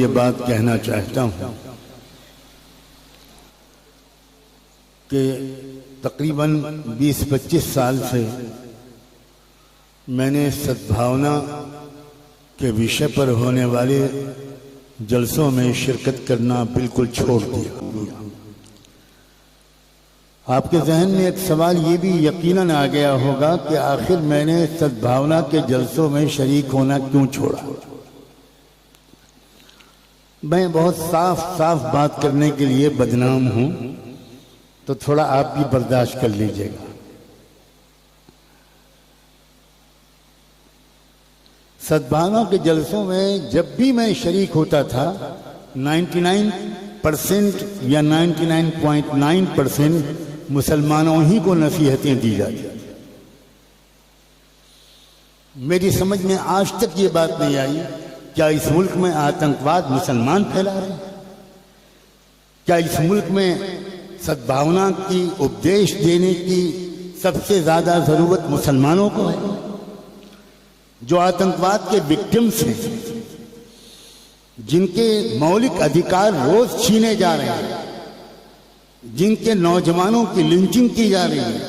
ये बात कहना चाहता हूँ कि तकरीबन 20-25 साल से मैंने सद्भावना के विषय पर होने वाले जलसों में शिरकत करना बिल्कुल छोड़ दिया। आपके जहन में एक सवाल ये भी यकीनन आ गया होगा कि आखिर मैंने सद्भावना के जलसों में शरीक होना क्यों छोड़ा। मैं बहुत साफ बात करने के लिए बदनाम हूं, तो थोड़ा आप भी बर्दाश्त कर लीजिएगा। सद्भावना के जलसों में जब भी मैं शरीक होता था 99% या 99.9% मुसलमानों ही को नसीहतें दी जाती। मेरी समझ में आज तक ये बात नहीं आई क्या इस मुल्क में आतंकवाद मुसलमान फैला रहे हैं? क्या इस मुल्क में सद्भावना की उपदेश देने की सबसे ज्यादा जरूरत मुसलमानों को है? जो आतंकवाद के विक्टिम्स हैं, जिनके मौलिक अधिकार रोज छीने जा रहे हैं, जिनके नौजवानों की लिंचिंग की जा रही है,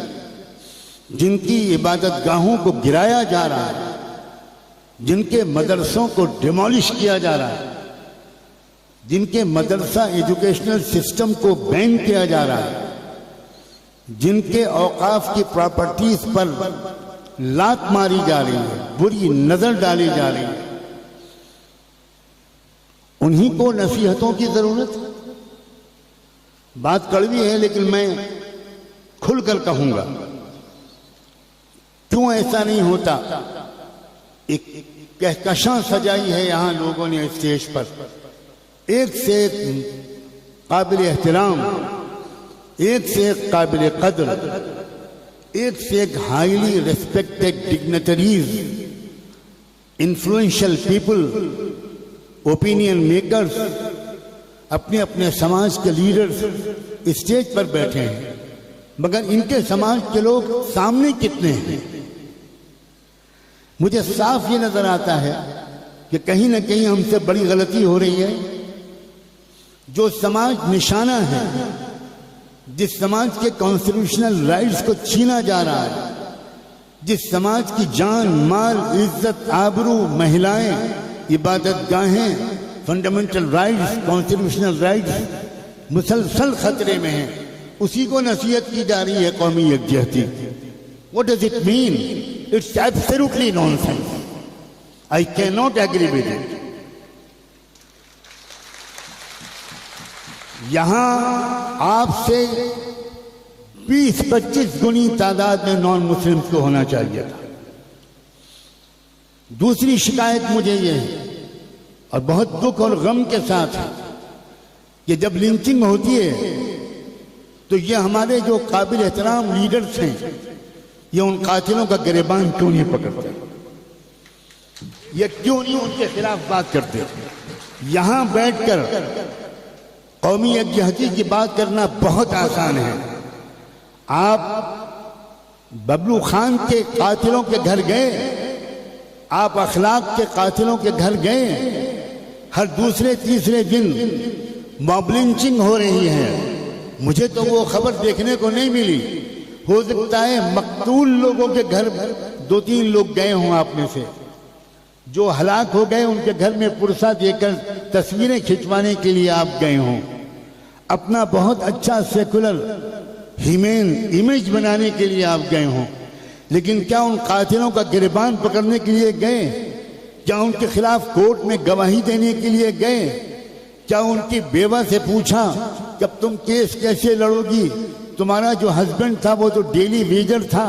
जिनकी इबादत गाहों को गिराया जा रहा है, जिनके मदरसों को डिमोलिश किया जा रहा है, जिनके मदरसा एजुकेशनल सिस्टम को बैन किया जा रहा है, जिनके औकाफ की प्रॉपर्टीज पर लात मारी जा रही है, बुरी नजर डाली जा रही है, उन्हीं को नसीहतों की जरूरत है। बात कड़वी है लेकिन मैं खुलकर कहूंगा, क्यों ऐसा नहीं होता? एक कहकशां सजाई है यहां लोगों ने स्टेज पर, एक से एक काबिल एहतराम, एक से एक काबिल कद्र, एक से एक highly respected dignitaries, influential people, opinion makers, अपने अपने समाज के लीडर्स स्टेज पर बैठे हैं, मगर इनके समाज के लोग सामने कितने हैं? मुझे साफ ये नजर आता है कि कहीं ना कहीं हमसे बड़ी गलती हो रही है। जो समाज निशाना है, जिस समाज के कॉन्स्टिट्यूशनल राइट्स को छीना जा रहा है, जिस समाज की जान, माल, इज्जत, आबरू, महिलाएं, इबादत गाहें, फंडामेंटल राइट्स, कॉन्स्टिट्यूशनल राइट्स मुसलसल खतरे में हैं, उसी को नसीहत की जा रही है कौमी यकजहती। What does it mean? It's absolutely nonsense. I can not agree with it. यहां आपसे 20-25 गुनी तादाद में नॉन मुस्लिम्स को होना चाहिए था। दूसरी शिकायत मुझे ये है, और बहुत दुख और गम के साथ है, कि जब लिंचिंग होती है तो ये हमारे जो काबिल एहतराम लीडर्स हैं, ये उन कातिलों का गिरबान क्यों नहीं पकड़ते? ये क्यों नहीं उनके खिलाफ बात करते? यहां बैठकर कौमी यकजहती की बात करना बहुत आसान है। आप बबलू खान के कातिलों के घर गए, आप अखलाक के कातिलों के घर गए, हर दूसरे तीसरे दिन मॉब लिंचिंग हो रही है। मुझे तो वो खबर देखने को नहीं मिली। हो सकता है मकतूल लोगों के घर 2-3 लोग गए हों आप में से, जो हलाक हो गए उनके घर में पुरसा देकर तस्वीरें खिंचवाने के लिए आप गए हों, अपना बहुत अच्छा सेकुलर ह्यूमन इमेज बनाने के लिए आप गए हों। लेकिन क्या उन कातिलों का गिरबान पकड़ने के लिए गए? क्या उनके खिलाफ कोर्ट में गवाही देने के लिए गए? क्या उनकी बेवा से पूछा कि अब तुम केस कैसे लड़ोगी? तुम्हारा जो हस्बैंड था वो तो डेली वेजर था,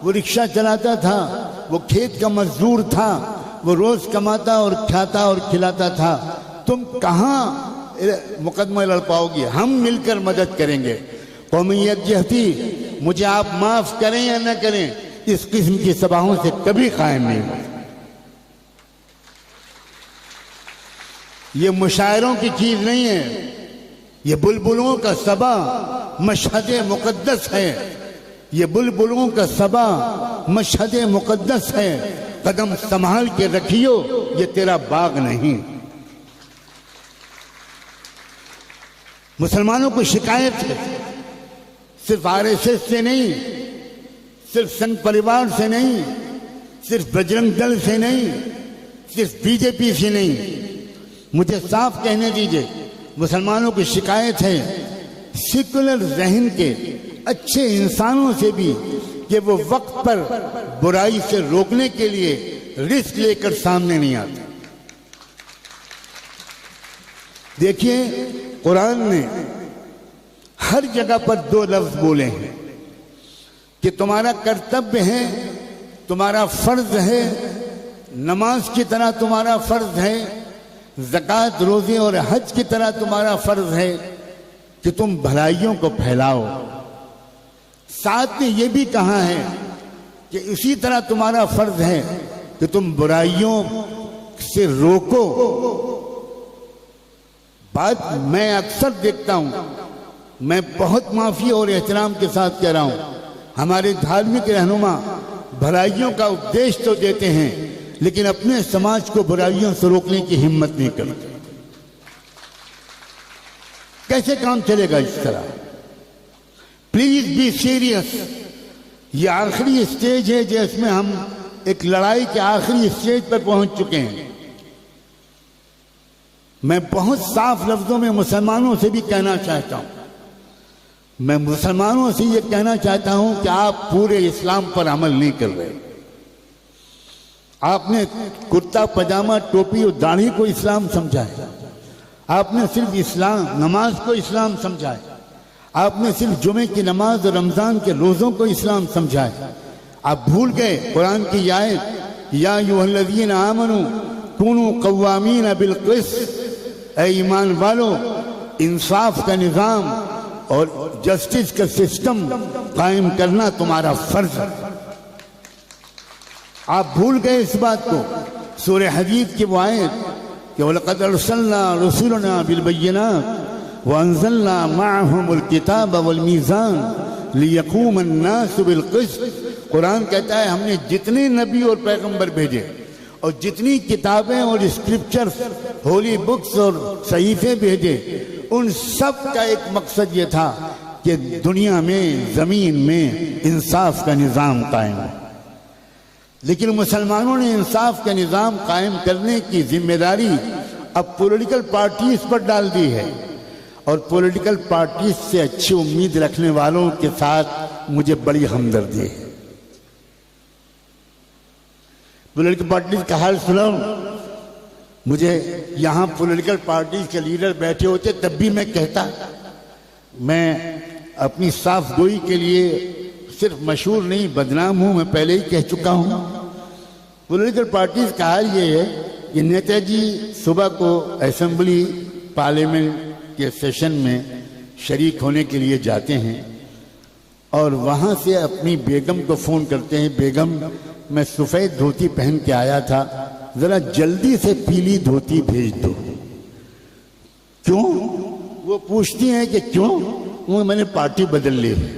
वो रिक्शा चलाता था, वो खेत का मजदूर था, वो रोज कमाता और खाता और खिलाता था, तुम कहां मुकदमा लड़ पाओगी? हम मिलकर मदद करेंगे। कौमी यकजहती, मुझे आप माफ करें या न करें, इस किस्म की सभाओं से कभी कायम नहीं हो। ये मुशायरों की चीज नहीं है, ये बुलबुलों का सबा मशहद मुकद्दस है। ये बुलबुलों का सबा मशहद मुकद्दस है। कदम संभाल के रखियो, ये तेरा बाग नहीं। मुसलमानों को शिकायत है, सिर्फ आरएसएस से नहीं, सिर्फ संघ परिवार से नहीं, सिर्फ बजरंग दल से नहीं, सिर्फ बीजेपी से नहीं, मुझे साफ कहने दीजिए, मुसलमानों की शिकायत है सेकुलर जहन के अच्छे इंसानों से भी कि वो वक्त पर बुराई से रोकने के लिए रिस्क लेकर सामने नहीं आते। देखिए, कुरान ने हर जगह पर दो लफ्ज बोले हैं कि तुम्हारा कर्तव्य है, तुम्हारा फर्ज है, नमाज की तरह तुम्हारा फर्ज है, ज़कात, रोज़े और हज की तरह तुम्हारा फर्ज है कि तुम भलाइयों को फैलाओ। साथ में ये भी कहा है कि इसी तरह तुम्हारा फर्ज है कि तुम बुराइयों से रोको। बात मैं अक्सर देखता हूं, मैं बहुत माफी और एहतराम के साथ कह रहा हूं, हमारे धार्मिक रहनुमा भलाइयों का उपदेश तो देते हैं लेकिन अपने समाज को बुराइयों से रोकने की हिम्मत नहीं करते। कैसे काम चलेगा इस तरह? Please be serious. ये आखिरी स्टेज है जिसमें हम एक लड़ाई के आखिरी स्टेज पर पहुंच चुके हैं। मैं बहुत साफ लफ्जों में मुसलमानों से भी कहना चाहता हूं, मैं मुसलमानों से ये कहना चाहता हूं कि आप पूरे इस्लाम पर अमल नहीं कर रहे। आपने कुर्ता पजामा टोपी और दाढ़ी को इस्लाम समझा है, आपने सिर्फ इस्लाम नमाज को इस्लाम समझा है, आपने सिर्फ जुमे की नमाज और रमजान के रोजों को इस्लाम समझा है। आप भूल गए कुरान की आयत, या अय्युहल्लज़ीना आमनू कूनू क़व्वामीन बिल क़िस्त, ऐ ईमान वालों, इंसाफ का निज़ाम और जस्टिस का सिस्टम कायम करना तुम्हारा फर्ज है। आप भूल गए इस बात को। सूरह हदीद की वो आयत कि वलक़द अरसलना रसूलना बिल बय्यिनात व अंज़लना मअहुमुल किताब वल मीज़ान लियक़ूम अन्नास बिल क़िस्त। कुरान कहता है हमने जितने नबी और पैगंबर भेजे और जितनी किताबें और स्क्रिप्चर्स, होली बुक्स और सहीफे भेजे, उन सब का एक मकसद ये था कि दुनिया में, जमीन में इंसाफ का निज़ाम कायम है। लेकिन मुसलमानों ने इंसाफ का निज़ाम कायम करने की जिम्मेदारी अब पॉलिटिकल पार्टीज पर डाल दी है, और पॉलिटिकल पार्टीज से अच्छी उम्मीद रखने वालों के साथ मुझे बड़ी हमदर्दी है। पॉलिटिकल पार्टीज का हाल सुनाऊं, मुझे यहां पॉलिटिकल पार्टीज के लीडर बैठे होते तब भी मैं कहता, मैं अपनी साफ गोई के लिए सिर्फ मशहूर नहीं बदनाम हूं, मैं पहले ही कह चुका हूं। पॉलिटिकल पार्टीज का हाल ये है कि नेताजी सुबह को असेंबली पार्लियामेंट के सेशन में शरीक होने के लिए जाते हैं और वहां से अपनी बेगम को फोन करते हैं, बेगम मैं सफेद धोती पहन के आया था, जरा जल्दी से पीली धोती भेज दो। क्यों? वो पूछती हैं कि क्यों? वो मैंने पार्टी बदल ली है।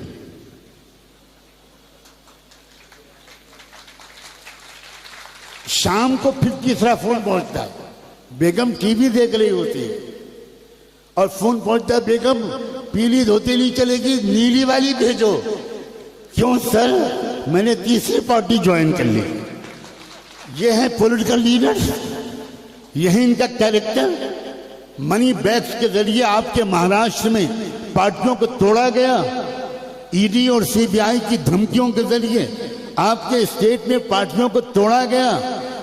शाम को फिर तीसरा फोन पहुंचता है, बेगम टीवी देख रही होती है और फोन पहुंचता है, बेगम पीली धोती नहीं चलेगी, नीली वाली भेजो। क्यों सर? मैंने तीसरी पार्टी ज्वाइन कर ली। ये है पॉलिटिकल लीडर्स, यही इनका कैरेक्टर। मनी बैग्स के जरिए आपके महाराष्ट्र में पार्टियों को तोड़ा गया, ईडी और सीबीआई की धमकियों के जरिए आपके स्टेट में पार्टियों को तोड़ा गया।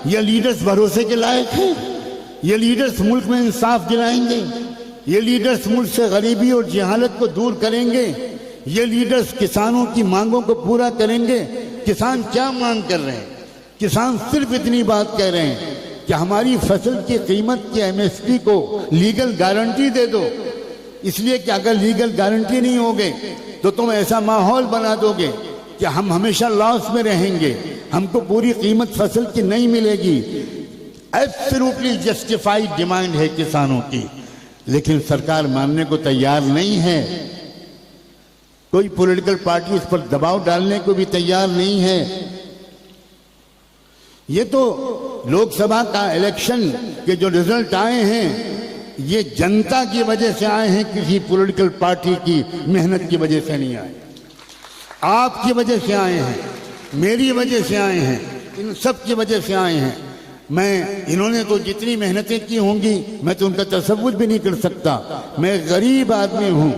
ये लीडर्स भरोसे के लायक हैं? ये लीडर्स मुल्क में इंसाफ दिलाएंगे? ये लीडर्स मुल्क से गरीबी और जहालत को दूर करेंगे? ये लीडर्स किसानों की मांगों को पूरा करेंगे? किसान क्या मांग कर रहे हैं? किसान सिर्फ इतनी बात कह रहे हैं कि हमारी फसल की कीमत की एमएसपी को लीगल गारंटी दे दो, इसलिए कि अगर लीगल गारंटी नहीं होगे तो तुम ऐसा माहौल बना दोगे कि हम हमेशा लॉस में रहेंगे, हमको पूरी कीमत फसल की नहीं मिलेगी। एब्सोल्युटली जस्टिफाइड डिमांड है किसानों की, लेकिन सरकार मानने को तैयार नहीं है। कोई पॉलिटिकल पार्टी इस पर दबाव डालने को भी तैयार नहीं है। ये तो लोकसभा का इलेक्शन के जो रिजल्ट आए हैं, ये जनता की वजह से आए हैं, किसी पॉलिटिकल पार्टी की मेहनत की वजह से नहीं आए। आपकी वजह से आए हैं, मेरी वजह से आए हैं, इन सब की वजह से आए हैं। इन्होंने तो जितनी मेहनतें की होंगी मैं तो उनका तसव्वुर भी नहीं कर सकता। मैं गरीब आदमी हूँ,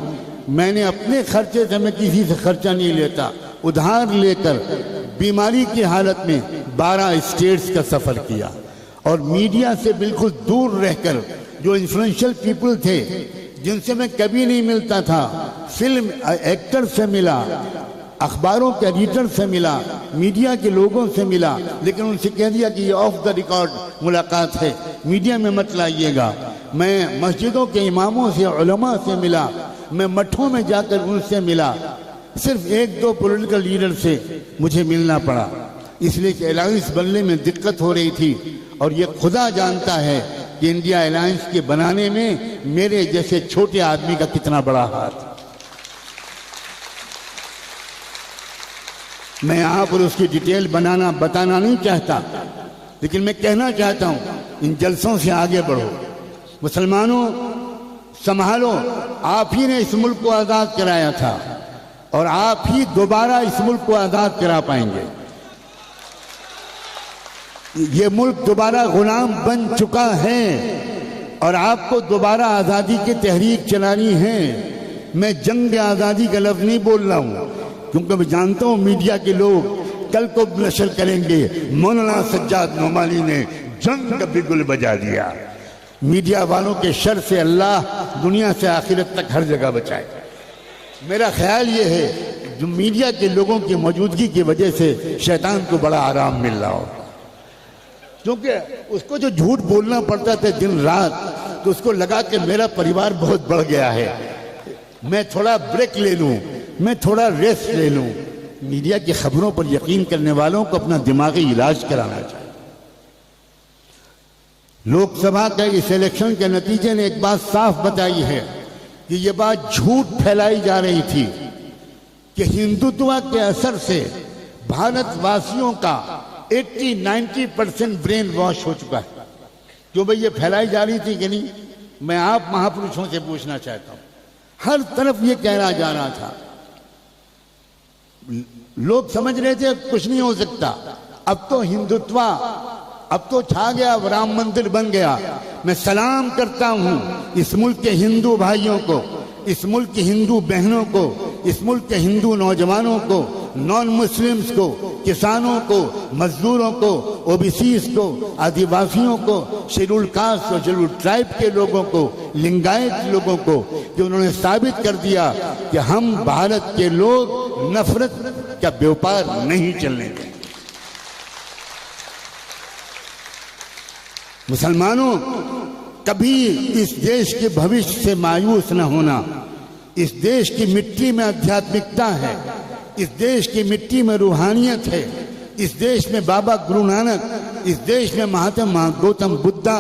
मैंने अपने खर्चे से, मैं किसी से खर्चा नहीं लेता, उधार लेकर बीमारी की हालत में 12 स्टेट्स का सफ़र किया और मीडिया से बिल्कुल दूर रहकर जो इन्फ्लुएंशियल पीपल थे जिनसे मैं कभी नहीं मिलता था, फिल्म एक्टर से मिला, अखबारों के एडिटर से मिला, मीडिया के लोगों से मिला, लेकिन उनसे कह दिया कि ये ऑफ द रिकॉर्ड मुलाकात है, मीडिया में मत लाइएगा। मैं मस्जिदों के इमामों से, उलमा से मिला, मैं मठों में जाकर उनसे मिला, सिर्फ 1-2 पॉलिटिकल लीडर से मुझे मिलना पड़ा, इसलिए कि अलायंस बनने में दिक्कत हो रही थी। और ये खुदा जानता है कि इंडिया अलायंस के बनाने में मेरे जैसे छोटे आदमी का कितना बड़ा हाथ। मैं यहाँ पर उसकी डिटेल बताना नहीं चाहता, लेकिन मैं कहना चाहता हूँ इन जलसों से आगे बढ़ो, मुसलमानों संभालो। आप ही ने इस मुल्क को आज़ाद कराया था और आप ही दोबारा इस मुल्क को आज़ाद करा पाएंगे। ये मुल्क दोबारा गुलाम बन चुका है और आपको दोबारा आज़ादी की तहरीक चलानी है। मैं जंग आज़ादी का लफ्ज़ नहीं बोल रहा हूँ, क्योंकि मैं जानता हूँ मीडिया के लोग कल को नशर करेंगे, मौलाना सज्जाद नोमानी ने जंग का बिगुल बजा दिया। मीडिया वालों के शर से अल्लाह दुनिया से आखिरत तक हर जगह बचाए। मेरा ख्याल ये है जो मीडिया के लोगों की मौजूदगी की वजह से शैतान को बड़ा आराम मिल रहा हो, क्योंकि उसको जो झूठ बोलना पड़ता था दिन रात, तो उसको लगा कि मेरा परिवार बहुत बढ़ गया है, मैं थोड़ा ब्रेक ले लूं, मैं थोड़ा रेस्ट ले लूं। मीडिया की खबरों पर यकीन करने वालों को अपना दिमागी इलाज कराना चाहिए। लोकसभा के इस इलेक्शन के नतीजे ने एक बात साफ बताई है कि ये बात झूठ फैलाई जा रही थी कि हिंदुत्व के असर से भारतवासियों का 80-90% ब्रेन वॉश हो चुका है। क्यों भाई ये फैलाई जा रही थी कि नहीं? मैं आप महापुरुषों से पूछना चाहता हूं। हर तरफ ये कहना जा रहा था, लोग समझ रहे थे कुछ नहीं हो सकता, अब तो हिंदुत्व, अब तो छा गया, राम मंदिर बन गया। मैं सलाम करता हूं इस मुल्क के हिंदू भाइयों को, इस मुल्क की हिंदू बहनों को, इस मुल्क के हिंदू नौजवानों को, नॉन मुस्लिम्स को, किसानों को, मजदूरों को, ओबीसीज को, आदिवासियों को, शेड्यूल कास्ट और शेड्यूल ट्राइब के लोगों को, लिंगायत लोगों को, कि उन्होंने साबित कर दिया कि हम भारत के लोग नफरत का व्यापार नहीं चलने देंगे। मुसलमानों, कभी इस देश के भविष्य से मायूस न होना। इस देश की मिट्टी में आध्यात्मिकता है, इस देश की मिट्टी में रूहानियत है, इस देश में बाबा गुरु नानक, इस देश में महात्मा गौतम बुद्धा,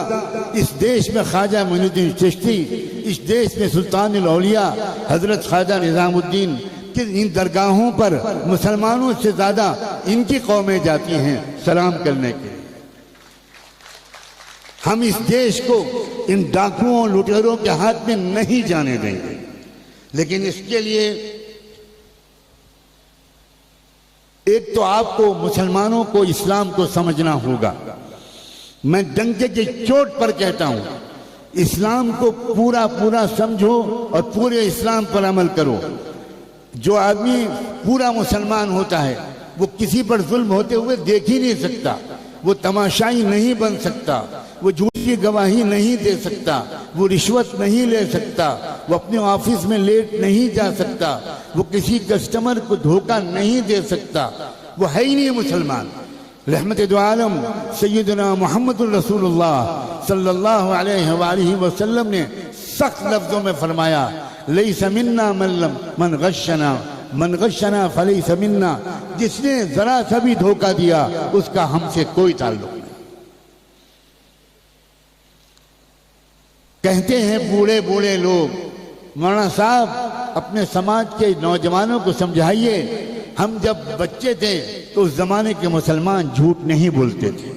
इस देश में ख्वाजा मोइनुद्दीन चिश्ती, इस देश में सुल्तान औलिया हजरत ख्वाजा निजामुद्दीन कि इन दरगाहों पर मुसलमानों से ज्यादा इनकी कौमें जाती हैं सलाम करने के लिए। हम इस देश को इन डाकुओं लुटेरों के हाथ में नहीं जाने देंगे, लेकिन इसके लिए एक तो आपको मुसलमानों को इस्लाम को समझना होगा। मैं डंके की चोट पर कहता हूं, इस्लाम को पूरा पूरा समझो और पूरे इस्लाम पर अमल करो। जो आदमी पूरा मुसलमान होता है वो किसी पर जुल्म होते हुए देख ही नहीं सकता, वो तमाशाई नहीं बन सकता, वो झूठी गवाही नहीं दे सकता, वो रिश्वत नहीं ले सकता, वो अपने ऑफिस में लेट नहीं जा सकता, वो किसी कस्टमर को धोखा नहीं दे सकता, वो है ही नहीं मुसलमान। रहमत दो आलम सैयदना मुहम्मद रसूलुल्लाह सल्लल्लाहु अलैहि वसल्लम ने सख्त लफ्जों में फरमाया, लैसा मिन्ना मन गश्शना फलैसा मिन्ना। जिसने जरा सा भी धोखा दिया उसका हमसे कोई ताल्लुक नहीं। कहते हैं बूढ़े बूढ़े लोग, मौलाना साहब अपने समाज के नौजवानों को समझाइए, हम जब बच्चे थे तो उस जमाने के मुसलमान झूठ नहीं बोलते थे,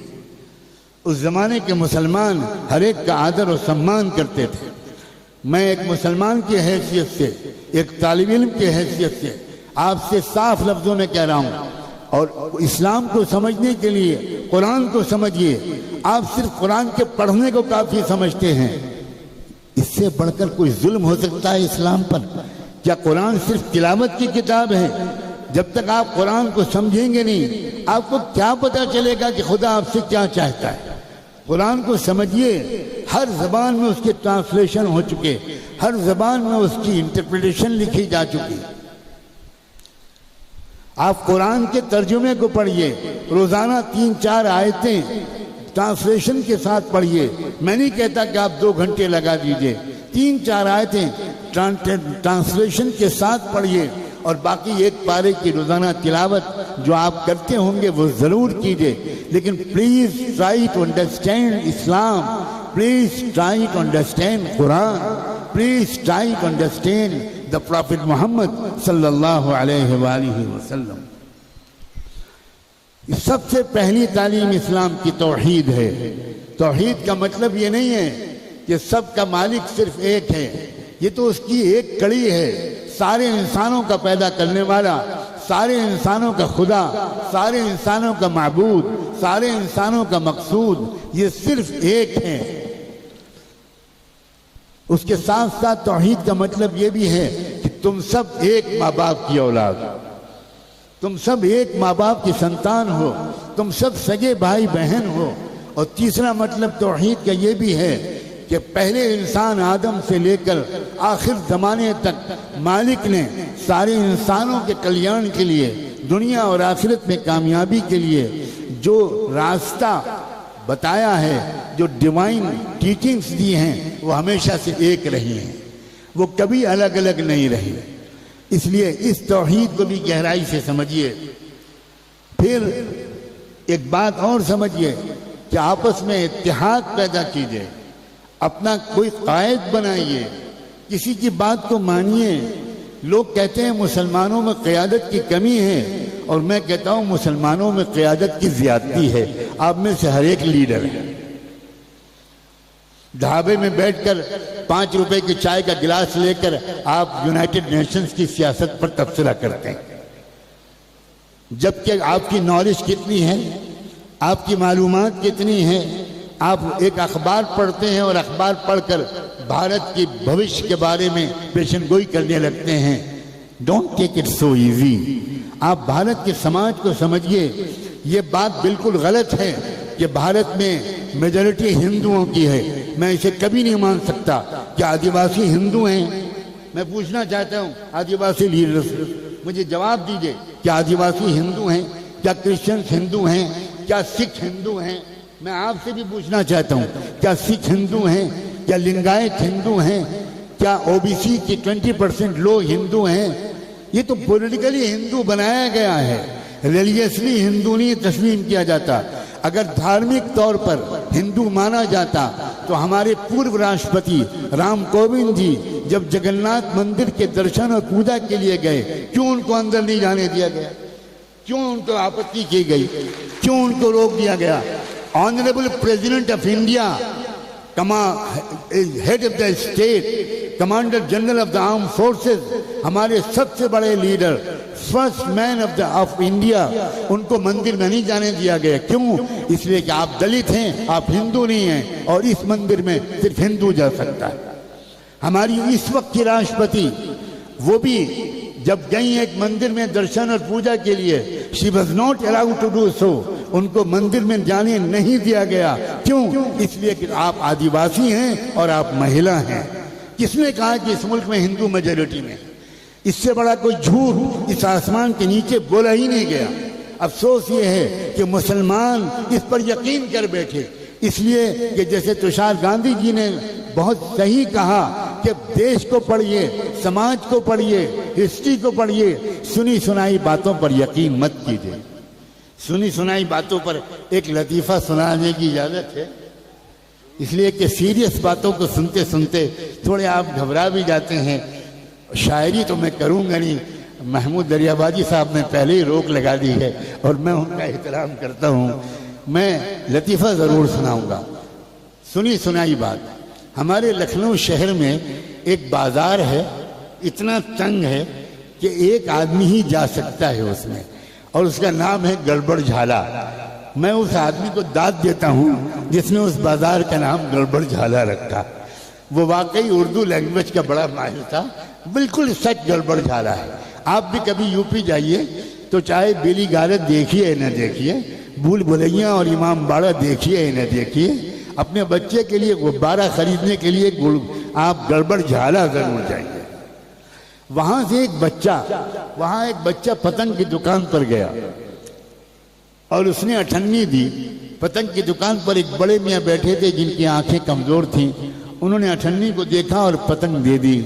उस जमाने के मुसलमान हर एक का आदर और सम्मान करते थे। मैं एक मुसलमान की हैसियत से, एक तालिब इल्म की हैसियत से आपसे साफ लफ्जों में कह रहा हूँ, और इस्लाम को समझने के लिए कुरान को समझिए। आप सिर्फ कुरान के पढ़ने को काफी समझते हैं, इससे बढ़कर कोई जुल्म हो सकता है इस्लाम पर? क्या कुरान सिर्फ तिलावत की किताब है? जब तक आप कुरान को समझेंगे नहीं, आपको क्या पता चलेगा कि खुदा आपसे क्या चाहता है? कुरान को समझिए। हर जबान में उसके ट्रांसलेशन हो चुके, हर जबान में उसकी इंटरप्रिटेशन लिखी जा चुकी। आप कुरान के तर्जुमे को पढ़िए, रोजाना 3-4 आयतें ट्रांसलेशन के साथ पढ़िए। मैं नहीं कहता कि आप 2 घंटे लगा दीजिए, 3-4 आयतें ट्रांसलेशन के साथ पढ़िए, और बाकी 1 पारे की रोजाना तिलावत जो आप करते होंगे वो जरूर कीजिए। लेकिन please try to understand Islam, please try to understand Quran, please try to understand the prophet Mohammad सल्लल्लाहु अलैहि वसल्लम। सबसे पहली तालीम इस्लाम की तौहीद है। तौहीद का मतलब ये नहीं है कि सबका मालिक सिर्फ एक है, ये तो उसकी एक कड़ी है। सारे इंसानों का पैदा करने वाला, सारे इंसानों का खुदा, सारे इंसानों का माबूद, सारे इंसानों का मकसूद, ये सिर्फ एक है। उसके साथ साथ तौहीद का मतलब ये भी है कि तुम सब एक माँ बाप की औलाद, तुम सब एक माँ बाप की संतान हो, तुम सब सगे भाई बहन हो। और तीसरा मतलब तौहीद का ये भी है कि पहले इंसान आदम से लेकर आखिर जमाने तक मालिक ने सारे इंसानों के कल्याण के लिए, दुनिया और आखिरत में कामयाबी के लिए जो रास्ता बताया है, जो डिवाइन टीचिंग्स दी हैं, वो हमेशा से एक रही हैं, वो कभी अलग अलग नहीं रही। इसलिए इस तौहीद को भी गहराई से समझिए। फिर एक बात और समझिए कि आपस में इत्तेहाद पैदा कीजिए, अपना कोई कायद बनाइए, किसी की बात को मानिए। लोग कहते हैं मुसलमानों में क़यादत की कमी है, और मैं कहता हूं मुसलमानों में क़यादत की ज्यादती है। आप में से हर एक लीडर है, ढाबे में बैठकर 5 रुपए की चाय का गिलास लेकर आप यूनाइटेड नेशंस की सियासत पर तबसरा करते हैं, जबकि आपकी नॉलेज कितनी है, आपकी मालूमात कितनी है। आप एक अखबार पढ़ते हैं और अखबार पढ़कर भारत के भविष्य के बारे में पेशनगोई करने लगते हैं। Don't take it so easy. आप भारत के समाज को समझिए। ये बात बिल्कुल गलत है कि भारत में मेजॉरिटी हिंदुओं की है। मैं इसे कभी नहीं मान सकता। क्या आदिवासी हिंदू हैं? मैं पूछना चाहता हूँ आदिवासी लीडर्स, मुझे जवाब दीजिए, क्या आदिवासी हिंदू हैं? क्या क्रिश्चियंस हिंदू हैं? क्या सिख हिंदू हैं? मैं आपसे भी पूछना चाहता हूँ, क्या सिख हिंदू हैं? क्या लिंगायत हिंदू हैं? क्या ओबीसी की 20% लोग हिंदू हैं? ये तो पॉलिटिकली हिंदू बनाया गया है, रिलीजियसली हिंदू नहीं तस्लीम किया जाता। अगर धार्मिक तौर पर हिंदू माना जाता तो हमारे पूर्व राष्ट्रपति राम कोविंद जी जब जगन्नाथ मंदिर के दर्शन और पूजा के लिए गए, क्यों उनको अंदर नहीं जाने दिया गया? क्यों उनको आपत्ति की गई? क्यों उनको रोक दिया गया? Honourable president of India, head of the state, commander general of the arm forces, हमारे सबसे बड़े leader, first man of India, उनको मंदिर में नहीं जाने दिया गया। क्यों? इसलिए कि आप दलित हैं, आप हिंदू नहीं हैं, और इस मंदिर में सिर्फ हिंदू जा सकता है। हमारी इस वक्त की राष्ट्रपति, वो भी जब गई एक मंदिर में दर्शन और पूजा के लिए, she was not allowed to do so, उनको मंदिर में जाने नहीं दिया गया। क्यों? इसलिए कि आप आदिवासी हैं और आप महिला हैं। किसने कहा कि इस मुल्क में हिंदू मेजॉरिटी में? इससे बड़ा कोई झूठ इस आसमान के नीचे बोला ही नहीं गया। अफसोस ये है कि मुसलमान इस पर यकीन कर बैठे, इसलिए कि जैसे तुषार गांधी जी ने बहुत सही कहा कि देश को पढ़िए, समाज को पढ़िए, हिस्ट्री को पढ़िए, सुनी सुनाई बातों पर यकीन मत कीजिए। सुनी सुनाई बातों पर एक लतीफ़ा सुनाने की इजाज़त है, इसलिए कि सीरियस बातों को सुनते सुनते थोड़े आप घबरा भी जाते हैं। शायरी तो मैं करूँगा नहीं, महमूद दरियाबाजी साहब ने पहले ही रोक लगा दी है और मैं उनका एहतराम करता हूँ। मैं लतीफ़ा ज़रूर सुनाऊँगा। सुनी सुनाई बात, हमारे लखनऊ शहर में एक बाजार है, इतना तंग है कि एक आदमी ही जा सकता है उसमें, और उसका नाम है गड़बड़ झाला। मैं उस आदमी को दाद देता हूँ जिसने उस बाजार का नाम गड़बड़ झाला रखा। वो वाकई उर्दू लैंग्वेज का बड़ा माहिर था, बिल्कुल सच गड़बड़ झाला है। आप भी कभी यूपी जाइए तो चाहे बेली गारत देखिए न देखिए, भूल भुलैया और इमाम बाड़ा देखिए न देखिए, अपने बच्चे के लिए गुब्बारा खरीदने के लिए आप गड़बड़ झाला जरूर जाइए। वहां से एक बच्चा पतंग की दुकान पर गया और उसने अठन्नी दी। पतंग की दुकान पर एक बड़े मियाँ बैठे थे जिनकी आंखें कमजोर थीं। उन्होंने अठन्नी को देखा और पतंग दे दी।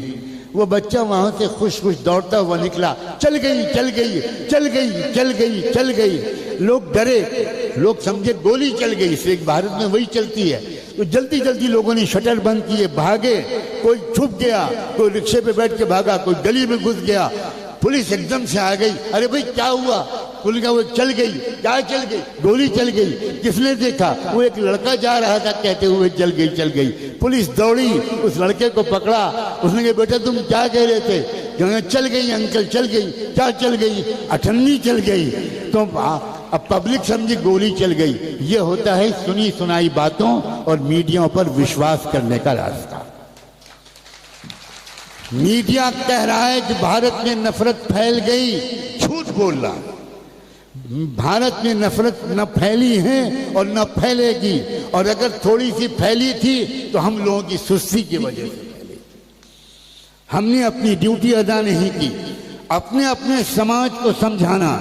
वो बच्चा वहां से खुश खुश दौड़ता हुआ निकला। चल गई चल गई चल गई चल गई चल गई। लोग डरे, लोग समझे गोली चल गई। इसलिए भारत में वही चलती है। तो जल्दी जल्दी लोगों ने शटर बंद किए, भागे। कोई छुप गया, कोई रिक्शे पे बैठ के भागा, कोई गली में घुस गया। पुलिस एकदम से आ गई। अरे भाई क्या हुआ? पुलिस का वो चल गई। क्या चल गई? गोली चल गई। किसने देखा? वो एक लड़का जा रहा था कहते हुए चल गई चल गई। पुलिस दौड़ी, उस लड़के को पकड़ा। उसने कहा बेटा तुम क्या कह रहे थे? कहने चल गई अंकल चल गई। क्या चल गई? अठन्नी चल गई। तो अब पब्लिक समझी गोली चल गई। ये होता है सुनी सुनाई बातों और मीडिया पर विश्वास करने का रास्ता। मीडिया कह रहा है कि भारत में नफरत फैल गई, झूठ बोल रहा। भारत में नफरत न फैली है और न फैलेगी, और अगर थोड़ी सी फैली थी तो हम लोगों की सुस्ती की वजह से फैली। हमने अपनी ड्यूटी अदा नहीं की। अपने अपने समाज को समझाना,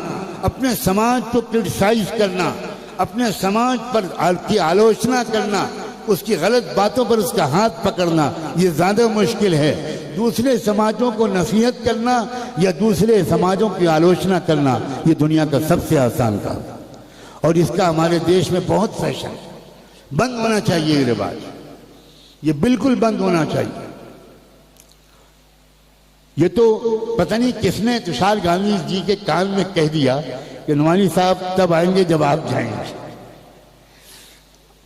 अपने समाज को क्रिटिसाइज करना, अपने समाज पर की आलोचना करना, उसकी गलत बातों पर उसका हाथ पकड़ना, ये ज्यादा मुश्किल है। दूसरे समाजों को नसीहत करना या दूसरे समाजों की आलोचना करना, ये दुनिया का सबसे आसान काम, और इसका हमारे देश में बहुत फैशन। बंद होना चाहिए ये रिवाज, ये बिल्कुल बंद होना चाहिए। ये तो पता नहीं किसने तुषार गांधी जी के कान में कह दिया कि नवानी साहब तब आएंगे जब आप जाएंगे।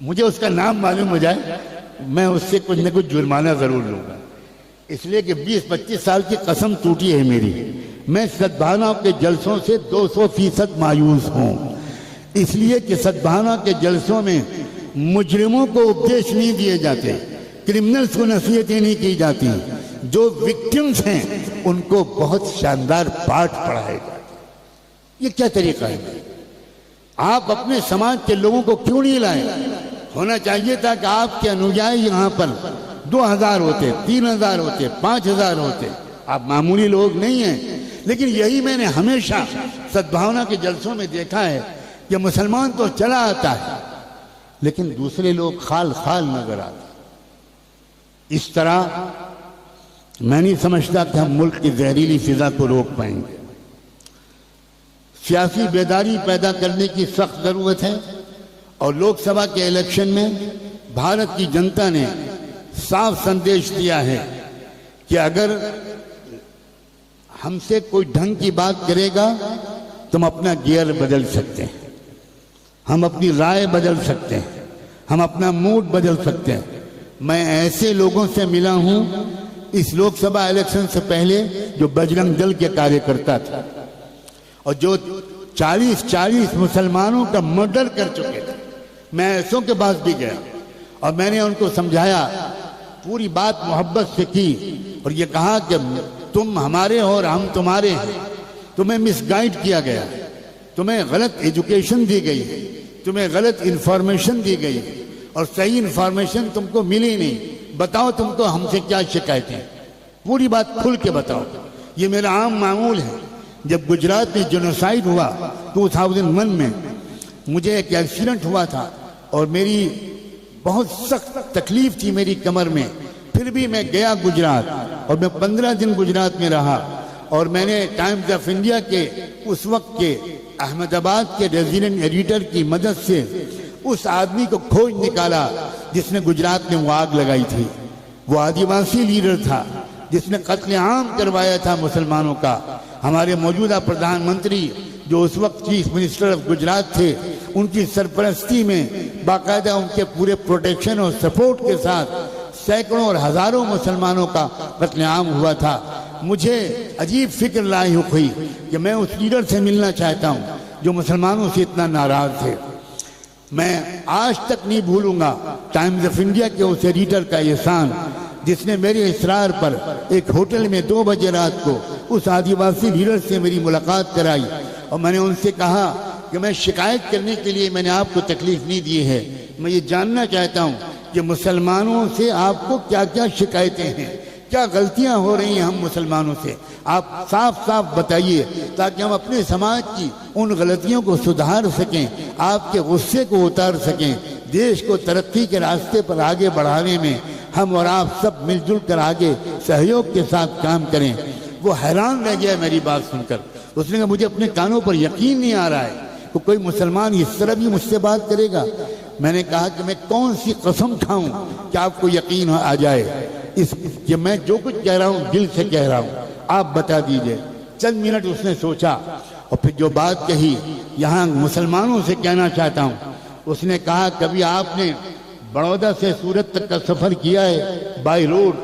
मुझे उसका नाम मालूम हो जाए, मैं उससे कुछ न कुछ जुर्माना जरूर लूंगा। इसलिए कि 20-25 साल की कसम टूटी है मेरी। मैं सद्भावना के जलसों से 200% मायूस हूं। इसलिए कि सद्भावना के जलसों में मुजरिमों को उपदेश नहीं दिए जाते, क्रिमिनल्स को नसीहतें नहीं की जाती। जो विक्टिम्स हैं उनको बहुत शानदार पाठ पढ़ाए जाते। ये क्या तरीका है? आप अपने समाज के लोगों को क्यों नहीं लाए? होना चाहिए था कि आपके अनुयायी यहाँ पर 2000 होते, 3000 होते, 5000 होते। आप मामूली लोग नहीं हैं। लेकिन यही मैंने हमेशा सद्भावना के जलसों में देखा है कि मुसलमान तो चला आता है लेकिन दूसरे लोग खाल खाल नजर आते। इस तरह मैं नहीं समझता कि हम मुल्क की जहरीली फिजा को रोक पाएंगे। सियासी बेदारी पैदा करने की सख्त जरूरत है, और लोकसभा के इलेक्शन में भारत की जनता ने साफ संदेश दिया है कि अगर हमसे कोई ढंग की बात करेगा तो हम अपना गियर बदल सकते हैं, हम अपनी राय बदल सकते हैं, हम अपना मूड बदल सकते हैं। मैं ऐसे लोगों से मिला हूं इस लोकसभा इलेक्शन से पहले जो बजरंग दल के कार्यकर्ता था और जो 40 मुसलमानों का मर्डर कर चुके थे। मैं ऐसों के पास भी गया और मैंने उनको समझाया, पूरी बात मोहब्बत से की और ये कहा कि तुम हमारे हो और हम तुम्हारे हैं। तुम्हें मिसगाइड किया गया, तुम्हें गलत एजुकेशन दी गई, तुम्हें गलत इंफॉर्मेशन दी गई और सही इंफॉर्मेशन तुमको मिली नहीं। बताओ तुमको हमसे क्या शिकायतें, पूरी बात खुल के बताओ। ये मेरा आम मामूल है। जब गुजरात में जेनोसाइड हुआ 2001 में, मुझे एक एक्सीडेंट हुआ था और मेरी बहुत सख्त तकलीफ थी मेरी कमर में। फिर भी मैं गया गुजरात और मैं 15 दिन गुजरात में रहा और मैंने टाइम्स ऑफ इंडिया के उस वक्त के अहमदाबाद के रेजिडेंट एडिटर की मदद से उस आदमी को खोज निकाला जिसने गुजरात में वो आग लगाई थी। वो आदिवासी लीडर था जिसने कत्लेआम करवाया था मुसलमानों का। हमारे मौजूदा प्रधानमंत्री जो उस वक्त चीफ मिनिस्टर ऑफ गुजरात थे, उनकी सरपरस्ती में बाकायदा उनके पूरे प्रोटेक्शन और सपोर्ट के साथ सैकड़ों और हजारों मुसलमानों का कत्लेआम हुआ था। मुझे अजीब फिक्र लायक हुई कि मैं उस लीडर से मिलना चाहता हूँ जो मुसलमानों से इतना नाराज थे। मैं आज तक नहीं भूलूंगा टाइम्स ऑफ इंडिया के उस एडिटर का एहसान जिसने मेरे इसरार पर एक होटल में 2 बजे रात को उस आदिवासी लीडर से मेरी मुलाकात कराई और मैंने उनसे कहा कि मैं शिकायत करने के लिए मैंने आपको तकलीफ नहीं दी है, मैं ये जानना चाहता हूँ कि मुसलमानों से आपको क्या क्या शिकायतें हैं, क्या गलतियां हो रही हैं हम मुसलमानों से, आप साफ साफ बताइए ताकि हम अपने समाज की उन गलतियों को सुधार सकें, आपके गुस्से को उतार सकें, देश को तरक्की के रास्ते पर आगे बढ़ाने में हम और आप सब मिलजुल कर आगे सहयोग के साथ काम करें। वो हैरान रह गया मेरी बात सुनकर। उसने कहा मुझे अपने कानों पर यकीन नहीं आ रहा है तो कोई मुसलमान इस तरह भी मुझसे बात करेगा। मैंने कहा कि मैं कौन सी कसम खाऊं कि आपको यकीन आ जाए इस कि मैं जो कुछ कह रहा हूं दिल से कह रहा हूं, आप बता दीजिए। चंद मिनट उसने सोचा और फिर जो बात कही यहाँ मुसलमानों से कहना चाहता हूँ। उसने कहा कभी आपने बड़ौदा से सूरत तक का सफर किया है बाय रोड?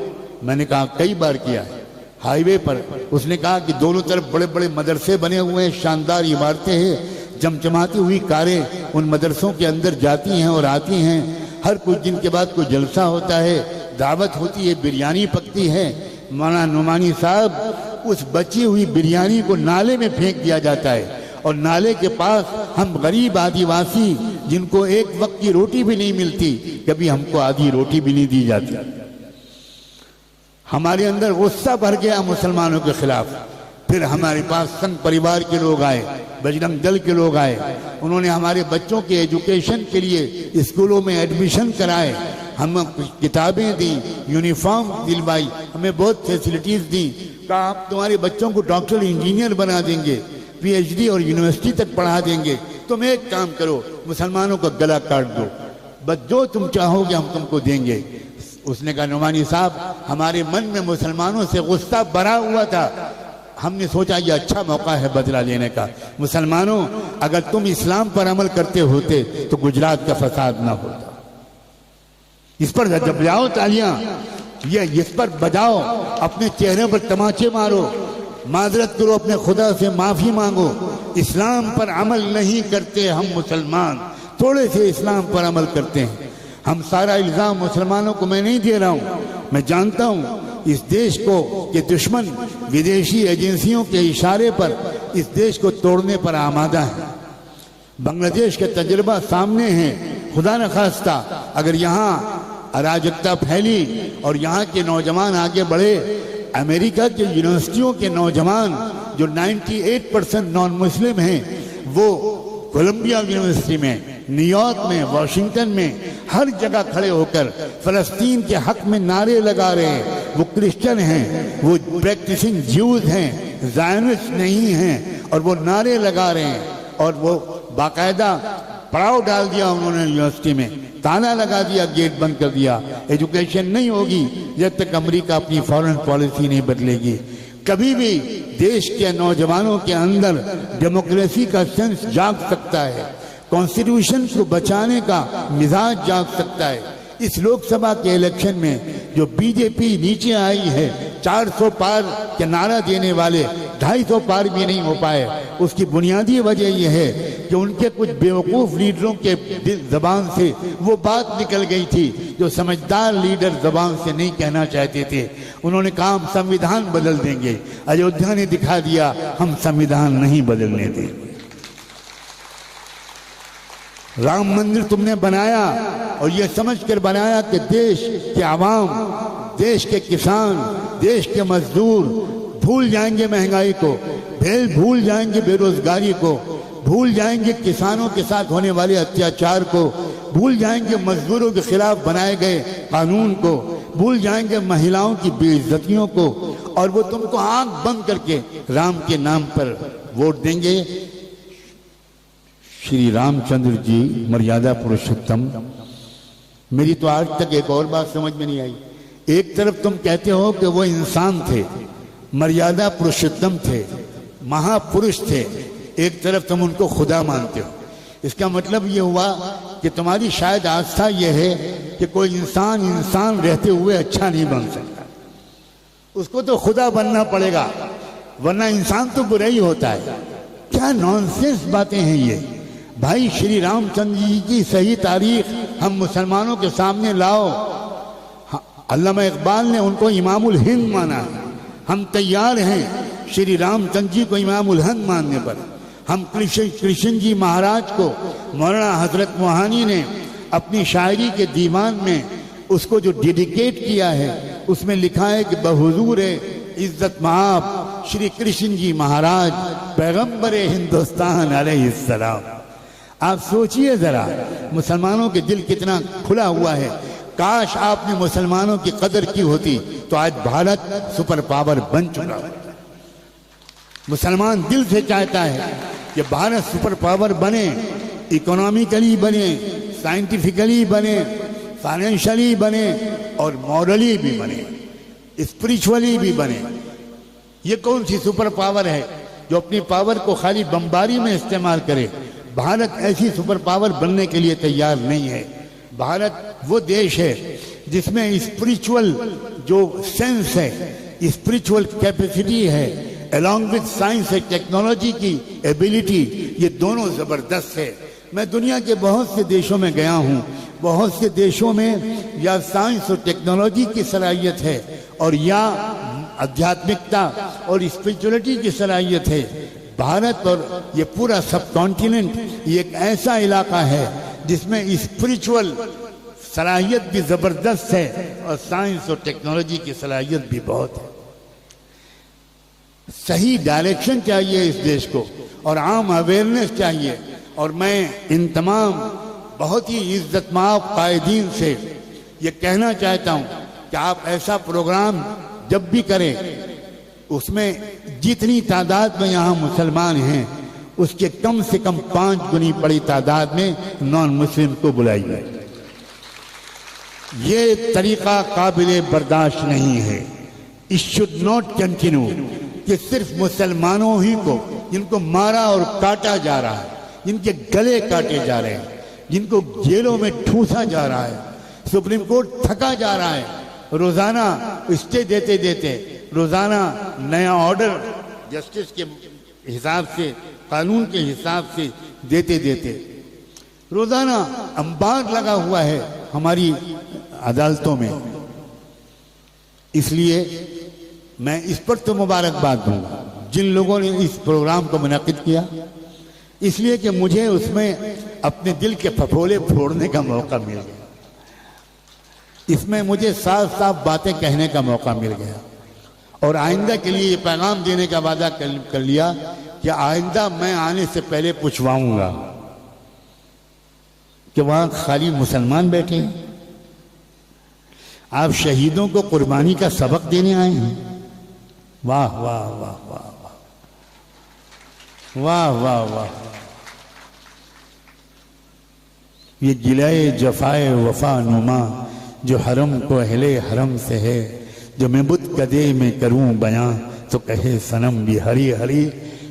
मैंने कहा कई बार किया है, हाईवे पर। उसने कहा कि दोनों तरफ बड़े बड़े मदरसे बने हुए हैं, शानदार इमारतें हैं, चमचमाती हुई कारें उन मदरसों के अंदर जाती हैं और आती हैं। हर कुछ दिन के बाद कोई जलसा होता है, दावत होती है, बिरयानी पकती है। मौलाना नुमानी साहब उस बची हुई बिरयानी को नाले में फेंक दिया जाता है और नाले के पास हम गरीब आदिवासी जिनको एक वक्त की रोटी भी नहीं मिलती, कभी हमको आधी रोटी भी नहीं दी जाती। हमारे अंदर गुस्सा भर गया मुसलमानों के खिलाफ। फिर हमारे पास संघ परिवार के लोग आए, बजरंग दल के लोग आए, उन्होंने हमारे बच्चों के एजुकेशन के लिए स्कूलों में एडमिशन कराए, हम किताबें दी, यूनिफॉर्म दिलवाई, हमें बहुत फैसिलिटीज दी। कहा आप तुम्हारे बच्चों को डॉक्टर इंजीनियर बना देंगे, पीएचडी और यूनिवर्सिटी तक पढ़ा देंगे। तुम एक काम करो, मुसलमानों का गला काट दो, बस जो तुम चाहोगे हम तुमको देंगे। उसने कहा नुमानी साहब हमारे मन में मुसलमानों से गुस्सा भरा हुआ था, हमने सोचा ये अच्छा मौका है बदला लेने का। मुसलमानों अगर तुम इस्लाम पर अमल करते होते तो गुजरात का फसाद ना होता। इस पर जब बजाओ तालियां, ये इस पर बजाओ, अपने चेहरे पर तमाचे मारो, माजरत करो, अपने खुदा से माफी मांगो। इस्लाम पर अमल नहीं करते हम मुसलमान, थोड़े से इस्लाम पर अमल करते हैं। हम सारा इल्जाम मुसलमानों को मैं नहीं दे रहा हूं, मैं जानता हूं इस देश को के दुश्मन विदेशी एजेंसियों के इशारे पर इस देश को तोड़ने पर आमादा है। बांग्लादेश के तजुर्बा सामने है। खुदा न खास्ता अगर यहाँ अराजकता फैली और यहाँ के नौजवान आगे बढ़े, अमेरिका के यूनिवर्सिटियों के नौजवान जो 98% नॉन मुस्लिम हैं, वो कोलंबिया यूनिवर्सिटी में, न्यूयॉर्क में, वॉशिंगटन में, हर जगह खड़े होकर फलस्तीन के हक में नारे लगा रहे हैं। वो क्रिश्चियन हैं, वो प्रैक्टिसिंग ज्यूज हैं, ज़ायनिस्ट नहीं हैं, और वो नारे लगा रहे हैं। और वो बाकायदा पड़ाव डाल दिया उन्होंने यूनिवर्सिटी में, ताला लगा दिया, गेट बंद कर दिया। एजुकेशन नहीं होगी जब तक अमेरिका अपनी फॉरेन पॉलिसी नहीं बदलेगी। कभी भी देश के नौजवानों के अंदर डेमोक्रेसी का सेंस जाग सकता है, कॉन्स्टिट्यूशन को बचाने का मिजाज जाग सकता है। इस लोकसभा के इलेक्शन में जो बीजेपी नीचे आई है, 400 पार के नारा देने वाले 250 पार भी नहीं हो पाए। उसकी बुनियादी वजह यह है कि उनके कुछ बेवकूफ़ लीडरों के जबान से वो बात निकल गई थी जो समझदार लीडर जबान से नहीं कहना चाहते थे। उन्होंने कहा हम संविधान बदल देंगे। अयोध्या ने दिखा दिया हम संविधान नहीं बदलने देंगे। राम मंदिर तुमने बनाया और ये समझ कर बनाया कि देश के आवाम, देश के किसान, देश के मजदूर भूल जाएंगे महंगाई को, भूल जाएंगे बेरोजगारी को, भूल जाएंगे किसानों के साथ होने वाले अत्याचार को, भूल जाएंगे मजदूरों के खिलाफ बनाए गए कानून को, भूल जाएंगे महिलाओं की बेइज्जतियों को, और वो तुमको आंख बंद करके राम के नाम पर वोट देंगे। श्री रामचंद्र जी मर्यादा पुरुषोत्तम। मेरी तो आज तक एक और बात समझ में नहीं आई। एक तरफ तुम कहते हो कि वो इंसान थे, मर्यादा पुरुषोत्तम थे, महापुरुष थे, एक तरफ तुम उनको खुदा मानते हो। इसका मतलब ये हुआ कि तुम्हारी शायद आस्था ये है कि कोई इंसान इंसान रहते हुए अच्छा नहीं बन सकता, उसको तो खुदा बनना पड़ेगा, वरना इंसान तो बुरा ही होता है। क्या नॉनसेंस बातें हैं ये भाई। श्री रामचंद्र जी की सही तारीख हम मुसलमानों के सामने लाओ। अल्लामा इकबाल ने उनको इमामुल हिंद माना है, हम तैयार हैं श्री रामचंद्र जी को इमामुल हिंद मानने पर। हम कृष्ण जी महाराज को मौलाना हजरत मोहानी ने अपनी शायरी के दीवान में उसको जो डेडिकेट किया है उसमें लिखा है कि बहुजूर इज्जत माब श्री कृष्ण जी महाराज पैगंबर हिंदुस्तान अलैहिस्सलाम। आप सोचिए जरा, मुसलमानों के दिल कितना खुला हुआ है। काश आपने मुसलमानों की कदर की होती तो आज भारत सुपर पावर बन चुका है। मुसलमान दिल से चाहता है कि भारत सुपर पावर बने, इकोनॉमिकली बने, साइंटिफिकली बने, फाइनेंशियली बने और मॉरली भी बने, स्पिरिचुअली भी बने। ये कौन सी सुपर पावर है जो अपनी पावर को खाली बमबारी में इस्तेमाल करे? भारत ऐसी सुपर पावर बनने के लिए तैयार नहीं है। भारत वो देश है जिसमें स्पिरिचुअल जो सेंस है, स्पिरिचुअल कैपेसिटी है, along with science and technology की एबिलिटी, ये दोनों जबरदस्त है। मैं दुनिया के बहुत से देशों में गया हूँ, बहुत से देशों में या साइंस और टेक्नोलॉजी की सलाहियत है और या आध्यात्मिकता और स्पिरिचुअलिटी की सलाहियत है। भारत और ये पूरा सब कॉन्टिनेंट ये एक ऐसा इलाका है जिसमें स्पिरिचुअल सलाहियत भी जबरदस्त है और साइंस और टेक्नोलॉजी की सलाहियत भी बहुत है। सही डायरेक्शन चाहिए इस देश को और आम अवेयरनेस चाहिए। और मैं इन तमाम बहुत ही इज्जतमाब कायदीन से ये कहना चाहता हूँ कि आप ऐसा प्रोग्राम जब भी करें उसमें जितनी तादाद में यहाँ मुसलमान हैं उसके कम से कम 5 गुनी बड़ी तादाद में नॉन मुस्लिम को बुलाइए। ये तरीका काबिले बर्दाश्त नहीं है। इट शुड नॉट कंटिन्यू कि सिर्फ मुसलमानों ही को, जिनको मारा और काटा जा रहा है, जिनके गले काटे जा रहे हैं, जिनको जेलों में ठूसा जा रहा है, सुप्रीम कोर्ट थका जा रहा है, रोजाना स्टे देते देते, रोजाना नया ऑर्डर जस्टिस के हिसाब से, कानून के हिसाब से देते देते, रोजाना अंबार लगा हुआ है हमारी अदालतों में। इसलिए मैं इस पर तो मुबारकबाद दूंगा जिन लोगों ने इस प्रोग्राम को मुनक्किद किया, इसलिए कि मुझे उसमें अपने दिल के फफोले फोड़ने का मौका मिल गया। इसमें मुझे साफ साफ बातें कहने का मौका मिल गया और आइंदा के लिए ये पैगाम देने का वादा कर लिया कि आइंदा मैं आने से पहले पूछवाऊंगा कि वहां खाली मुसलमान बैठे हैं, आप शहीदों को कुर्बानी का सबक देने आए हैं। वाह वाह वाह वाह वाह वाह वाह। ये गिलाए जफाए वफा नुमा जो हरम को अहले हरम से है, जो मैं बुत कदे में करूं बयां तो कहे सनम भी हरी हरी।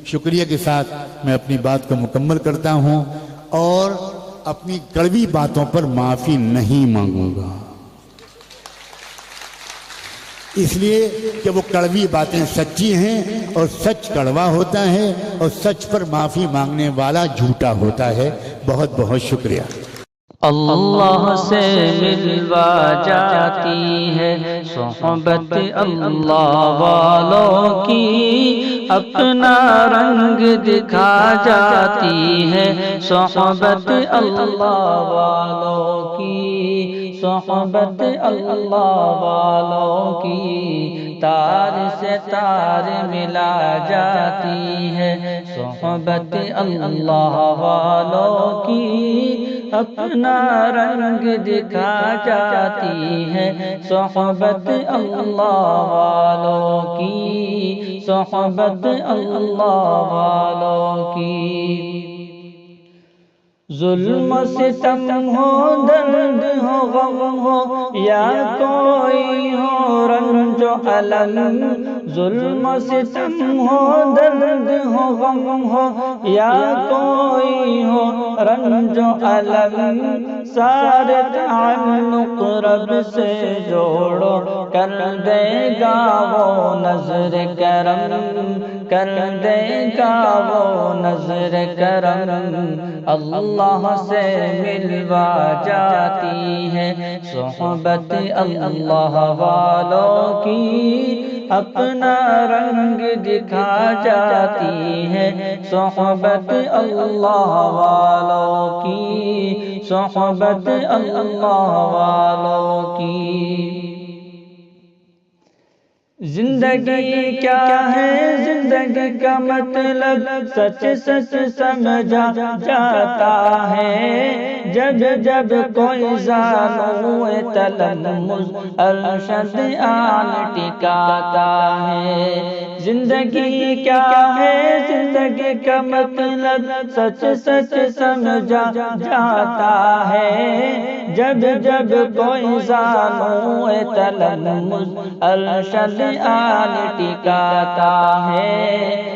शुक्रिया के साथ मैं अपनी बात को मुकम्मल करता हूं और अपनी कड़वी बातों पर माफी नहीं मांगूंगा, इसलिए कि वो कड़वी बातें सच्ची हैं और सच कड़वा होता है और सच पर माफी मांगने वाला झूठा होता है। बहुत बहुत शुक्रिया। अल्लाह से मिलवा जाती है सोहबत अल्लाह वालों की, अपना रंग दिखा जाती है सोहबत अल्लाह वालों की, सोहबत अल्लाह वालों की। तार से तार मिला जाती है सोहबत अल्लाह वालों की, अपना रंग दिखा जाती है सोहबत अल्लाह वालों की, सोहबत अल्लाह वालों की। जुल्म सितम हो, दर्द हो, गम हो या कोई हो रंजो अलम, जुल्म सितम हो, दर्द हो, गम हो, या कोई हो रंजो अलम, सारे ताल्लुक रब से जोड़ो, कर देगा वो नजर करम, कर देगा वो नजर करम। अल्लाह से मिलवा जाती है सोहबत अल्लाह वालों की, अपना रंग दिखा जाती है सोहबत अल्लाह वालों की, सोहबत अल्लाह वालों की। जिंदगी क्या है, जिंदगी का मतलब सच सच समझा जाता है, जब जब कोई ज़ानुए तलम्मुज़ अरशद आन टिकाता है। जिंदगी क्या है, जिंदगी का मतलब सच सच समझा जाता है, जब जब कोई ज़ानुए तलम्मुज़ अरशद आन टिकाता है,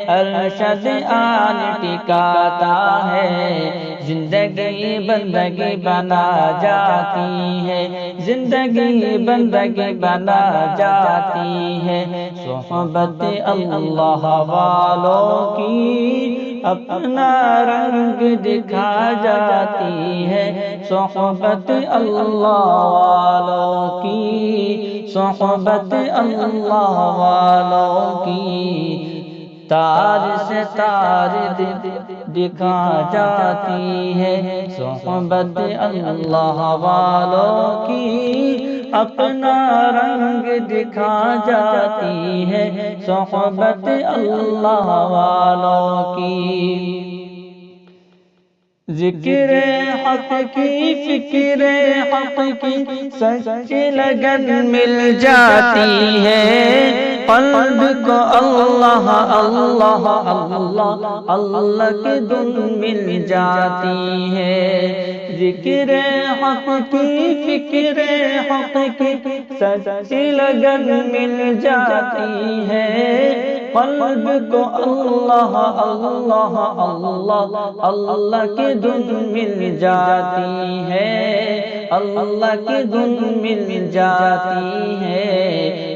अरशद आन टिकाता है। जिंदगी बंदगी बना जाती है, जिंदगी बंदगी बना जाती है सोहबत अल्लाह वालों की, अपना रंग दिखा जाती है सोहबत अल्लाह वालों की, सोहबत अल्लाह वालों की। तार से तार दिखा जाती है सोहबत अल्लाह वालों की, अपना रंग दिखा जाती है सोहबत अल्लाह वालों की। ज़िक्र हक़ की, फ़िक्र हक़ की सच्ची लगन मिल जाती है, क़ल्ब को अल्लाह अल्लाह अल्लाह अल्लाह की धुन मिल जाती है। ज़िक्र हक़ की, फ़िक्र हक़ की सच्ची लगन मिल जाती है, क़ल्ब को अल्लाह अल्लाह अल्लाह अल्लाह की धुन मिल जाती है, अल्लाह की धुन मिल जाती है।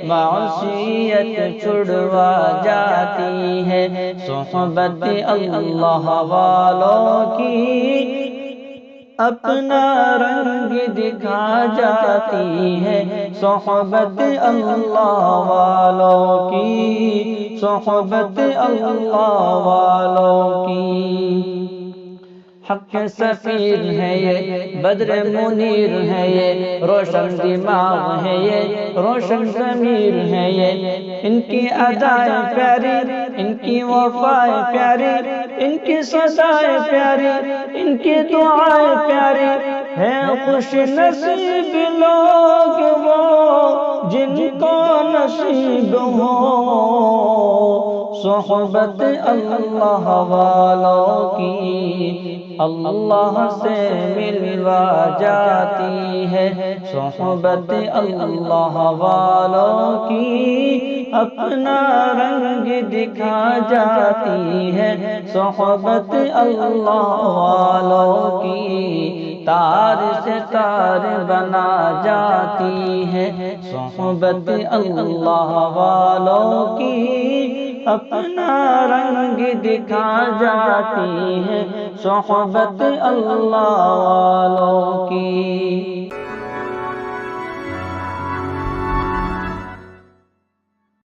मासियत छुड़वा जाती है सोहबत अल्लाह वालों की, अपना रंग दिखा जाती है सोहबत अल्लाह वालों की, सोहबत अल्लाह वालों की। हक सफीर है ये, बद्र मुनीर है ये, रोशन दिमाग है ये, रोशन ज़मीर है ये। इनकी अदाएं प्यारी, इनकी वफ़ाएं प्यारी, इनकी सदाएं प्यारी, इनकी दुआएं प्यारी है। खुश नसीब लोग वो जिनको नसीब हो सोहबत अल्लाह वालों की, अल्लाह से मिलवा जाती है सोहबत अल्लाह वालों की, अपना रंग दिखा जाती है सोहबत अल्लाह वालों की। तार से तार बना जाती है सोहबत अल्लाह वालों की, अपना रंग दिखा जाती है सोहबत अल्लाह वालों की।